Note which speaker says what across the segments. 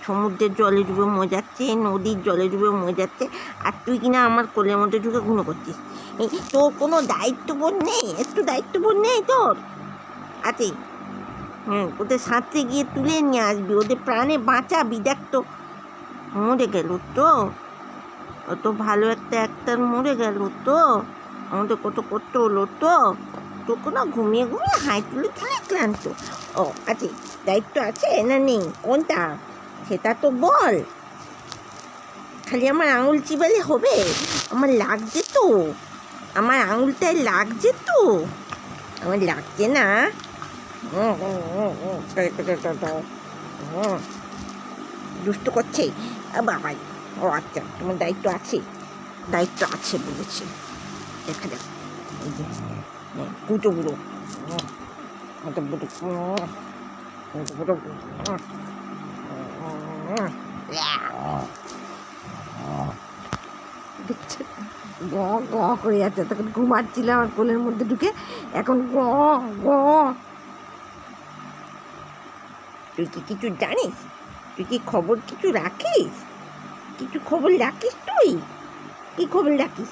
Speaker 1: সমুদ্রের জলে ডুবে মজাচ্ছে, নদীর জলে ডুবে মজাচ্ছে, আর তুই কিনা আমার কোলের মধ্যে ঢুকে ঘুনো করছিস। তোর কোনো দায়িত্ববোধ নেই? একটু দায়িত্ববোধ নেই তোর? আছে? ওদের সাঁতরে গিয়ে তুলে নিয়ে আসবি, ওদের প্রাণে বাঁচাবি। দেখ তো মরে গেল তো, কত ভালো একটা অ্যাক্টর মরে গেল তো, আমাদের কত কষ্ট হলো তো। তোকে না ঘুমিয়ে ঘুমিয়ে হাই তুলে তুলে ক্লান্ত। ও আছে, দায়িত্ব আছে না নেই? কোনটা সেটা তো বল। খালি আমার আঙুল চিবালে হবে? আমার লাগছে তো, আমার আঙুলটায় লাগছে তো, আমার লাগছে না? দুষ্ট করছে বাবাই। ও আচ্ছা, তোমার দায়িত্ব আছে, দায়িত্ব আছে বলেছে। দেখা যাক এই যে পুজো বুড়ো দেখছে গ গ করে যাচ্ছে। তখন ঘুমাচ্ছিল আমার কোলের মধ্যে ঢুকে, এখন গ গ। তুই কি কিছু জানিস? তুই কি খবর কিছু রাখিস? কিছু খবর রাখিস? তুই কি খবর রাখিস?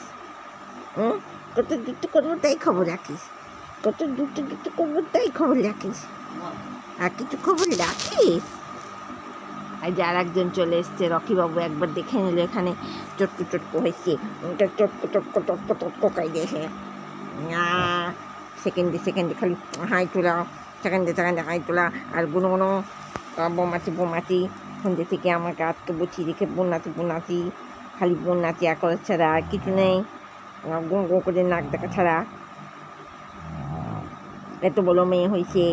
Speaker 1: কত দুটো করবো তাই খবর রাখিস? কত দুটো করবো তাই খবর রাখিস? আর কিছু খবর রাখিস? আর যে আর একজন চলে এসছে, রকিবাবু একবার দেখে নিল এখানে চটকু চটকু হয়েছে, চটকু চটকু টটকু টটকু কাই দেখে সেকেন্ডে সেকেন্ডে খালি হাই তোলা, সেকেন্ডে সেকেন্ডে হাই তোলা, আর গুনো গুনো বোমাচি বোমাচি। সন্ধ্যে থেকে আমাকে আজকে বসিয়ে রেখে বোনাতি খালি বোনাতি আর করা ছাড়া আর কিছু নেই, গো গো করে নাক দেখা ছাড়া। এত বড় মেয়ে হয়েছে,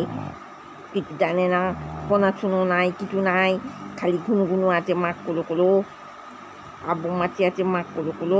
Speaker 1: কিছু জানে না, পড়াশুনো নাই, কিছু নাই, খালি ঘুনো ঘুনো আছে, মাক কুলো কুলো, আর বোমাচি আছে মাক কুলো কুলো।